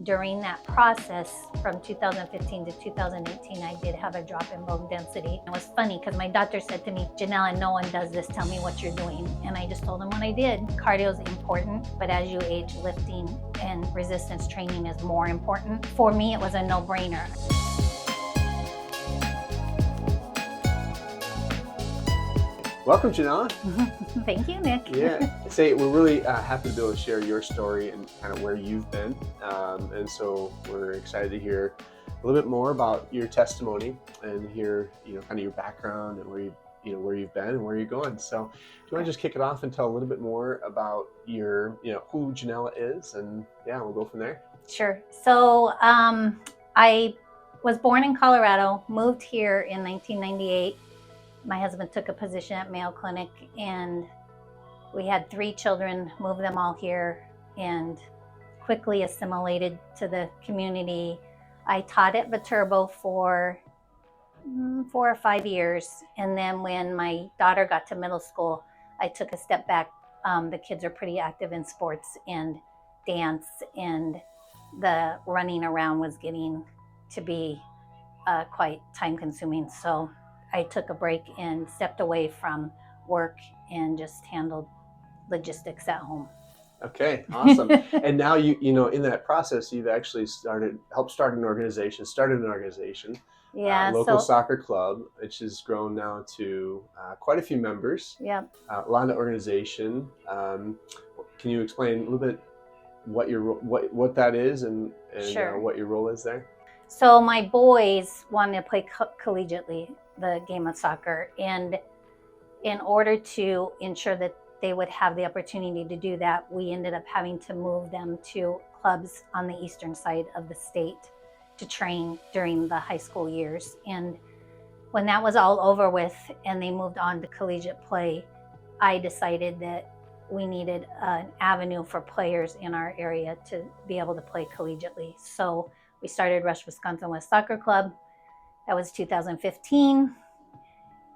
during that process from 2015 to 2018, I did have a drop in bone density. It was funny because my doctor said to me, Jonella, no one does this. Tell me what you're doing. And I just told him what I did. Cardio is important, but as you age, lifting and resistance training is more important. For me, it was a no-brainer. Welcome, Jonella. Thank you, Nick. Yeah, we're really happy to be able to share your story and kind of where you've been. And so we're excited to hear a little bit more about your testimony and hear, kind of your background and where you've been and where you're going. So do you want to just kick it off and tell a little bit more about your, who Jonella is, and we'll go from there. Sure. So I was born in Colorado, moved here in 1998. My husband took a position at Mayo Clinic, and we had 3 children, moved them all here, and quickly assimilated to the community. I taught at Viterbo for 4 or 5 years, and then when my daughter got to middle school, I took a step back. The kids are pretty active in sports and dance, and the running around was getting to be quite time-consuming. So I took a break and stepped away from work and just handled logistics at home. Okay, awesome. And now you in that process, you've actually helped start an organization. Yeah, local soccer club, which has grown now to quite a few members. Yeah. A lot of organization. Can you explain a little bit what that is and Sure. What your role is there? So my boys wanted to play collegiately the game of soccer, and in order to ensure that they would have the opportunity to do that, we ended up having to move them to clubs on the eastern side of the state to train during the high school years. And when that was all over with and they moved on to collegiate play, I decided that we needed an avenue for players in our area to be able to play collegiately. So we started Rush Wisconsin West Soccer Club. That was 2015,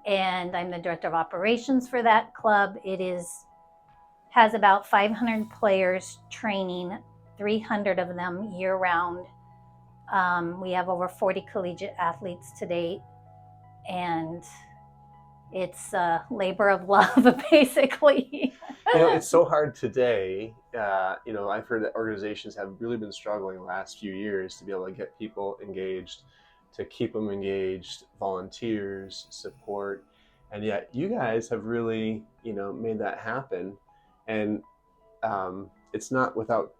and I'm the director of operations for that club. It has about 500 players training, 300 of them year-round. We have over 40 collegiate athletes to date, and it's a labor of love, basically. It's so hard today. I've heard that organizations have really been struggling the last few years to be able to get people engaged, to keep them engaged, volunteers, support. And yet you guys have really, made that happen. And it's not without,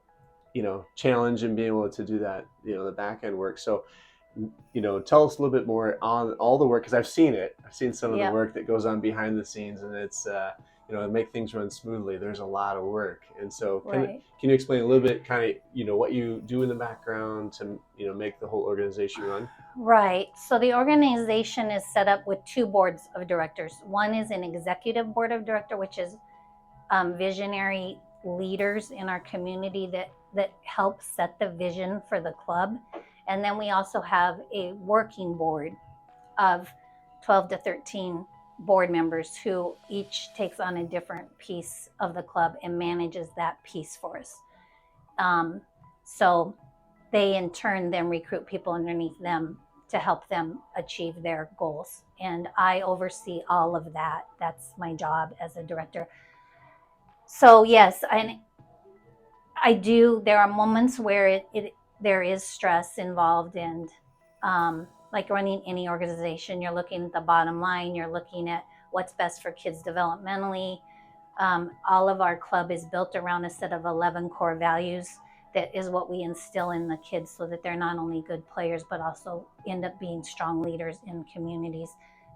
challenge and being able to do that, the back end work. So, tell us a little bit more on all the work, because I've seen it. I've seen some of the work that goes on behind the scenes, and it's, to make things run smoothly, there's a lot of work. And so can you explain a little bit kind of, what you do in the background to, make the whole organization run? Right. So the organization is set up with 2 boards of directors. One is an executive board of director, which is visionary leaders in our community that help set the vision for the club. And then we also have a working board of 12 to 13 board members who each takes on a different piece of the club and manages that piece for us. So they in turn then recruit people underneath them to help them achieve their goals. And I oversee all of that. That's my job as a director. So yes, I do. There are moments where there is stress involved, and like running any organization, you're looking at the bottom line, you're looking at what's best for kids developmentally. All of our club is built around a set of 11 core values. That is what we instill in the kids so that they're not only good players, but also end up being strong leaders in communities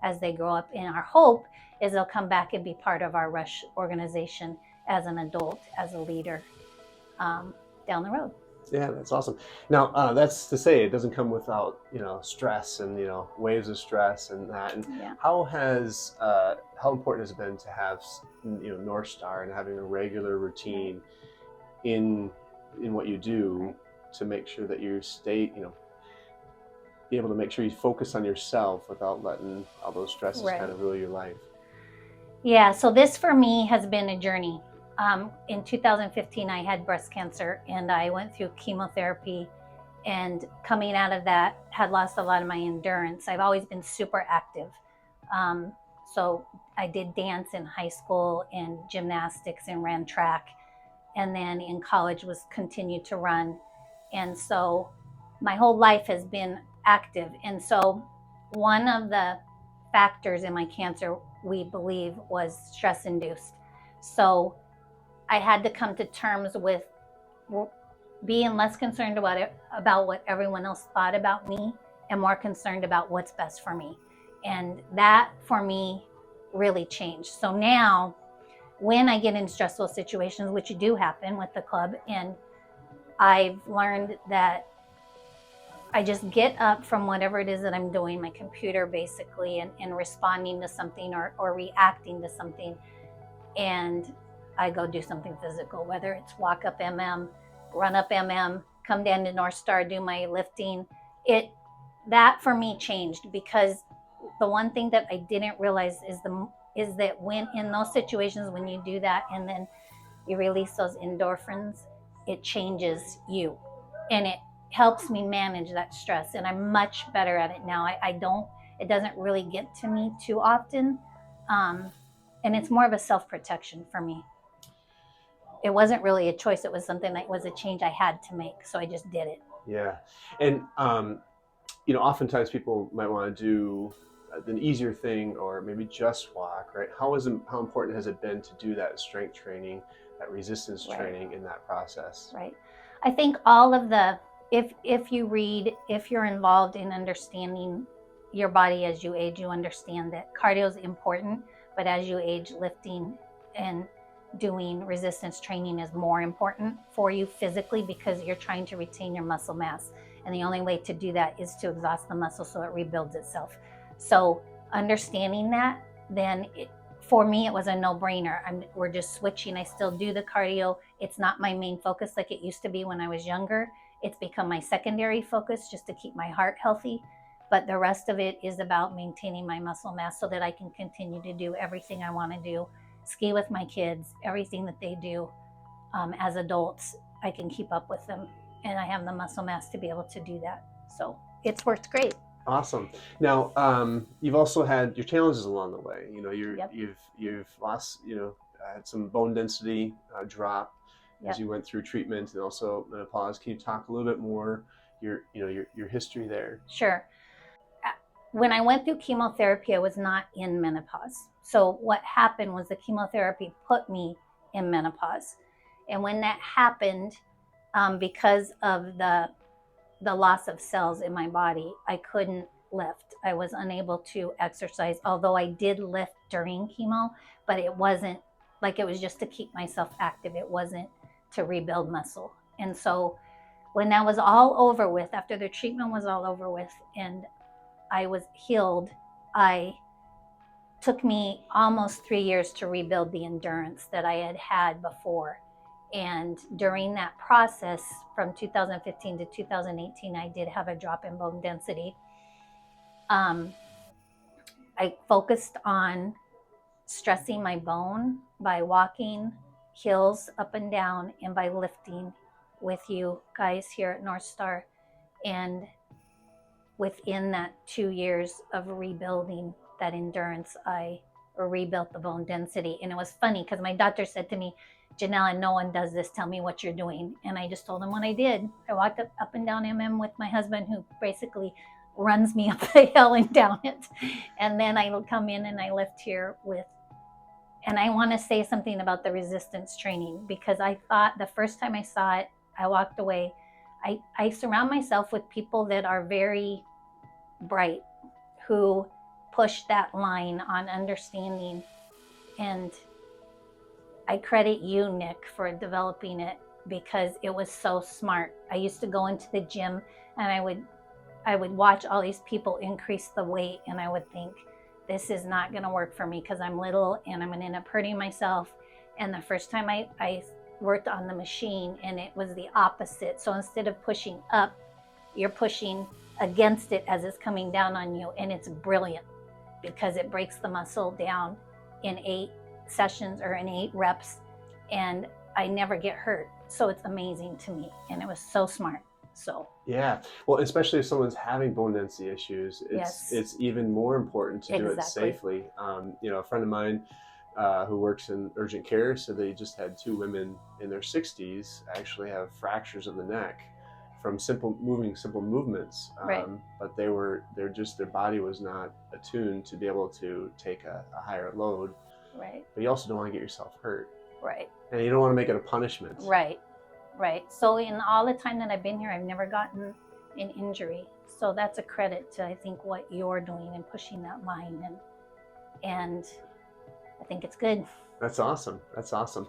as they grow up. And our hope is they'll come back and be part of our Rush organization as an adult, as a leader down the road. Yeah, that's awesome. Now, that's to say it doesn't come without, stress and, waves of stress and that. And how important has it been to have, NorthStar and having a regular routine in what you do to make sure that you stay, be able to make sure you focus on yourself without letting all those stresses kind of rule your life? Yeah, so this for me has been a journey. In 2015, I had breast cancer, and I went through chemotherapy And coming out of that, had lost a lot of my endurance. I've always been super active. So I did dance in high school and gymnastics and ran track. And then in college was continued to run. And so my whole life has been active. And so one of the factors in my cancer, we believe, was stress induced. So I had to come to terms with being less concerned about what everyone else thought about me and more concerned about what's best for me. And that for me really changed. So now when I get in stressful situations, which do happen with the club, and I've learned that I just get up from whatever it is that I'm doing, my computer basically, and responding to something or reacting to something, and I go do something physical, whether it's walk up run up come down to NorthStar, do my lifting. That for me changed, because the one thing that I didn't realize is that when in those situations, when you do that and then you release those endorphins, it changes you, and it helps me manage that stress. And I'm much better at it now. It doesn't really get to me too often. And it's more of a self-protection for me. It wasn't really a choice. It was something that was a change I had to make. So I just did it. Yeah. And, oftentimes people might want to do an easier thing, or maybe just walk, right? How important has it been to do that strength training, that resistance training in that process? Right. I think all of if you read, if you're involved in understanding your body as you age, you understand that cardio is important, but as you age, lifting and doing resistance training is more important for you physically, because you're trying to retain your muscle mass. And the only way to do that is to exhaust the muscle so it rebuilds itself. So understanding that, then for me, it was a no-brainer. We're just switching. I still do the cardio. It's not my main focus like it used to be when I was younger. It's become my secondary focus, just to keep my heart healthy. But the rest of it is about maintaining my muscle mass so that I can continue to do everything I want to do. Ski with my kids, everything that they do as adults, I can keep up with them. And I have the muscle mass to be able to do that. So it's worked great. Awesome. Now, you've also had your challenges along the way. Yep. You've lost, had some bone density drop as Yep. you went through treatment, and also menopause. Can you talk a little bit more your history there? Sure. When I went through chemotherapy, I was not in menopause. So what happened was the chemotherapy put me in menopause. And when that happened, because of the loss of cells in my body, I couldn't lift. I was unable to exercise, although I did lift during chemo, but it wasn't like, it was just to keep myself active. It wasn't to rebuild muscle. And so when that was all over with, after the treatment was all over with and I was healed, it took me almost 3 years to rebuild the endurance that I had before. And during that process, from 2015 to 2018, I did have a drop in bone density. I focused on stressing my bone by walking hills up and down and by lifting with you guys here at NorthStar. And within that 2 years of rebuilding that endurance, I rebuilt the bone density. And it was funny because my doctor said to me, Jonella, no one does this. Tell me what you're doing. And I just told him what I did. I walked up and down with my husband, who basically runs me up the hill and down it. And then I come in and I lift here and I want to say something about the resistance training, because I thought the first time I saw it, I walked away. I surround myself with people that are very bright, who push that line on understanding. And I credit you, Nick, for developing it, because it was so smart. I used to go into the gym and I would watch all these people increase the weight, and I would think, this is not going to work for me because I'm little and I'm going to end up hurting myself. And the first time I worked on the machine, and it was the opposite. So instead of pushing up, you're pushing against it as it's coming down on you. And it's brilliant because it breaks the muscle down in 8 sessions or in 8 reps, and I never get hurt. So it's amazing to me, and it was so smart. So Yeah. Well, especially if someone's having bone density issues, yes, it's even more important to do it exactly. safely. A friend of mine who works in urgent care said they just had two women in their 60s actually have fractures of the neck from simple movements. Right. But their body was not attuned to be able to take a higher load. Right. But you also don't want to get yourself hurt, Right. and you don't want to make it a punishment. Right. Right. So in all the time that I've been here, I've never gotten an injury. So that's a credit to, I think, what you're doing and pushing that line, and I think it's good. That's awesome. That's awesome.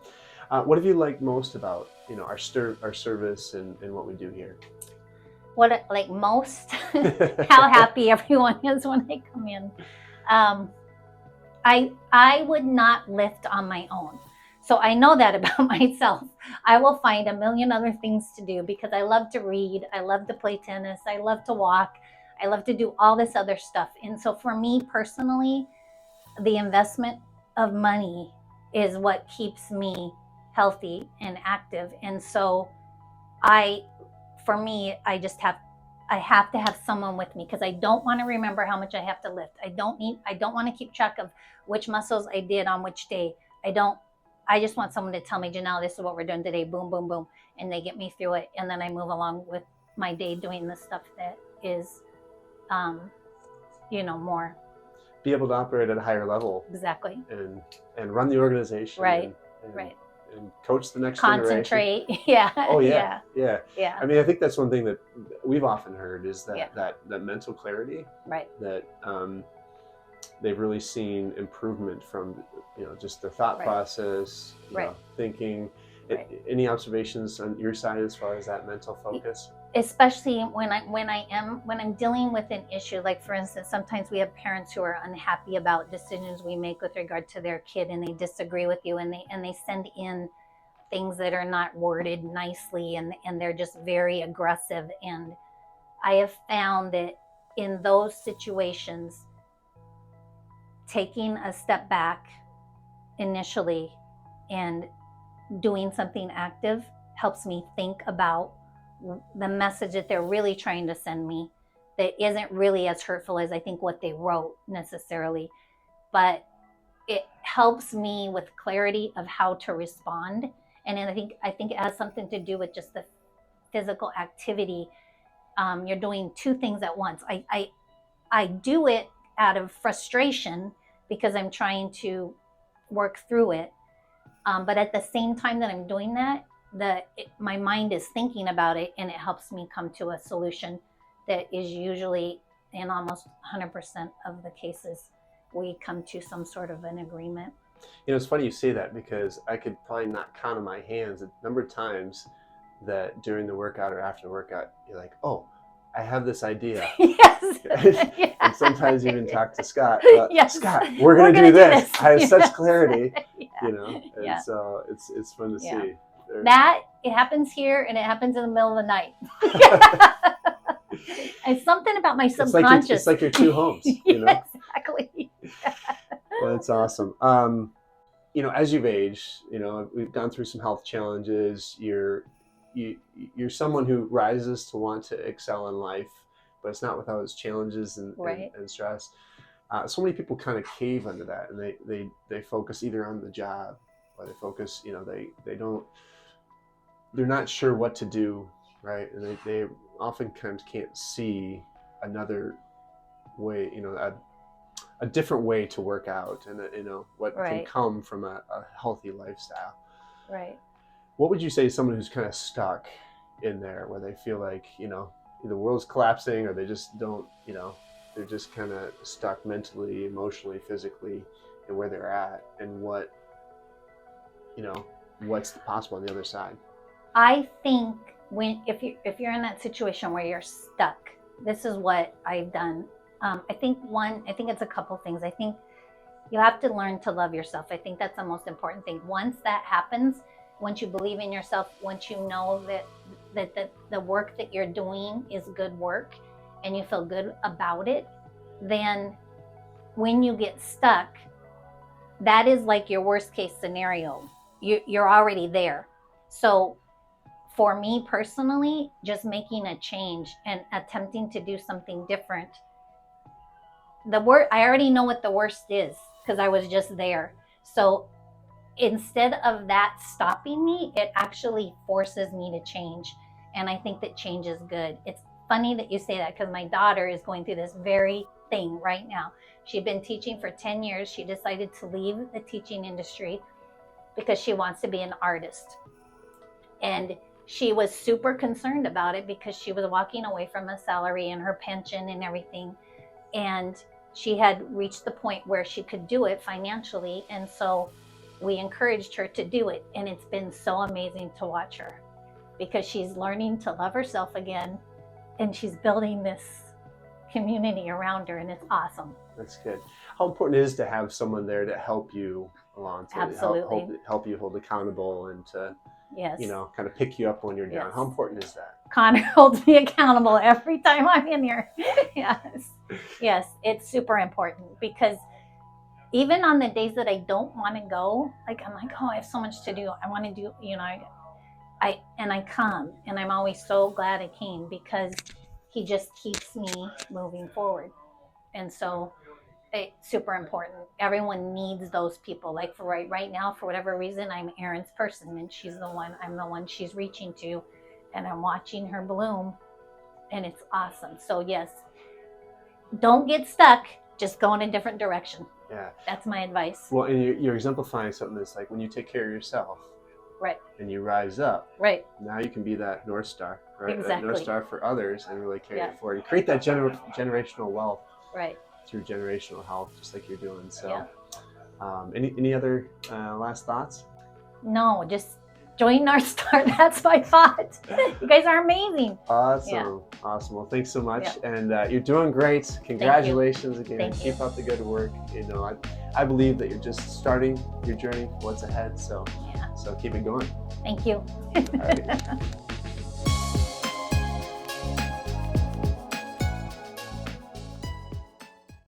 What have you liked most about our service and what we do here? What I like most, how happy everyone is when I come in. Um, I would not lift on my own. So I know that about myself. I will find a million other things to do because I love to read, I love to play tennis, I love to walk, I love to do all this other stuff. And so for me personally, the investment of money is what keeps me healthy and active. And so I for me, I have to have someone with me because I don't want to remember how much I have to lift. I don't want to keep track of which muscles I did on which day. I just want someone to tell me, Jonelle, this is what we're doing today. Boom, boom, boom. And they get me through it. And then I move along with my day doing the stuff that is, more. Be able to operate at a higher level. Exactly. And run the organization. Right. And right. And coach the next Concentrate. generation. Yeah. Oh yeah. Yeah. Yeah. I mean, I think that's one thing that we've often heard is that Yeah. that mental clarity. Right. That they've really seen improvement from just their thought Right. process, Right. thinking. Right. Any observations on your side as far as that mental focus? Especially when I'm dealing with an issue, like for instance, sometimes we have parents who are unhappy about decisions we make with regard to their kid, and they disagree with you, and they send in things that are not worded nicely, and they're just very aggressive. And I have found that in those situations, taking a step back initially and doing something active helps me think about the message that they're really trying to send me that isn't really as hurtful as I think what they wrote necessarily, but it helps me with clarity of how to respond. And then I think it has something to do with just the physical activity. You're doing two things at once. I do it out of frustration because I'm trying to work through it. But at the same time that I'm doing that, my mind is thinking about it, and it helps me come to a solution that is usually, in almost 100% of the cases, we come to some sort of an agreement. It's funny you say that because I could probably not count on my hands the number of times that during the workout or after the workout, you're like, oh, I have this idea. Yes. Yeah. And sometimes even talk to Scott. Yes. Scott, we're gonna do this. I have such clarity, Yeah. And so it's fun to see. That it happens here, and it happens in the middle of the night. It's something about my subconscious. It's like your two homes. Exactly. Well, that's awesome. As you've aged, we've gone through some health challenges. You're someone who rises to want to excel in life, but it's not without its challenges and stress. So many people kind of cave under that, and they focus either on the job, or they focus, they're not sure what to do, right? And they oftentimes can't see another way, a different way to work out, and what can come from a healthy lifestyle. Right. What would you say to someone who's kind of stuck in there, where they feel like the world's collapsing, or they just don't, they're just kind of stuck mentally, emotionally, physically, and where they're at, and what's possible on the other side? I think if you're in that situation where you're stuck, this is what I've done. I think it's a couple things. I think you have to learn to love yourself. I think that's the most important thing. Once that happens, once you believe in yourself, once you know that the work that you're doing is good work, and you feel good about it, then when you get stuck, that is like your worst case scenario. You're already there. So for me personally, just making a change and attempting to do something different. I already know what the worst is because I was just there. So instead of that stopping me, it actually forces me to change. And I think that change is good. It's funny that you say that because my daughter is going through this very thing right now. She'd been teaching for 10 years. She decided to leave the teaching industry because she wants to be an artist. And she was super concerned about it because she was walking away from a salary and her pension and everything. And she had reached the point where she could do it financially. And so we encouraged her to do it. And it's been so amazing to watch her because she's learning to love herself again. And she's building this community around her. And it's awesome. That's good. How important it is to have someone there to help you along, to Absolutely. help you hold accountable and to, Yes. you know, kind of pick you up when you're down. Yes. How important is that? Connor holds me accountable every time I'm in here. Yes. Yes. It's super important because even on the days that I don't want to go, like I'm like, oh, I have so much to do. I want to do, you know, I come and I'm always so glad I came because he just keeps me moving forward. And so it's super important. Everyone needs those people. Like for right now, for whatever reason, I'm Erin's person and I'm the one she's reaching to, and I'm watching her bloom, and it's awesome. So yes, don't get stuck. Just go in a different direction. Yeah. That's my advice. Well, and you're exemplifying something that's like when you take care of yourself, right, and you rise up, right, now you can be that NorthStar, right? Exactly. That NorthStar for others and really carry Yeah. it forward. You create that generational wealth, right, through generational health, just like you're doing. So, Yeah. Any other last thoughts? No, just join NorthStar. That's my thought. You guys are amazing. Awesome. Yeah. Awesome. Well, thanks so much. Yeah. And you're doing great. Congratulations again. Thank you. Keep up the good work. You know, I believe that you're just starting your journey, what's ahead. So, Yeah. so keep it going. Thank you. All right.